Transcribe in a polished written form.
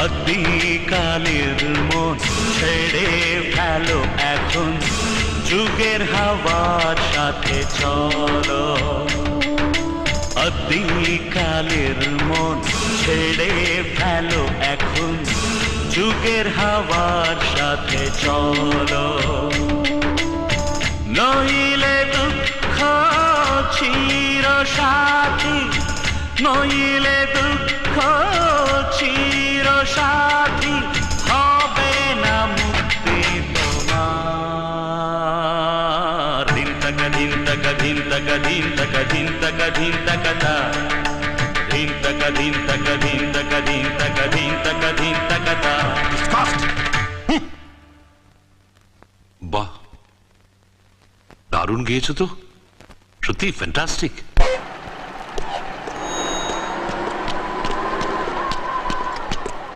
আদিকালের মন ছেড়ে ফেলো এখন, যুগের হাওয়ার সাথে চলো। আদিকালের মন ছেড়ে ফেলো এখন, যুগের হাওয়ার সাথে চলো। নইলে দুঃখ চির সাথী, নইলে দুঃখ চির সাথী, হবে না মুক্তি তোমার। দিন তাকা দিন তাকা দিন তাকা দিন তাকা দিন তাকা দিন তাকা তা, দিন তাকা দিন তাকা দিন তাকা দিন তাকা দিন তাকা দিন তাকা তা। বাহ, দারুণ গেয়েছো তো, সত্যি ফ্যান্টাস্টিক।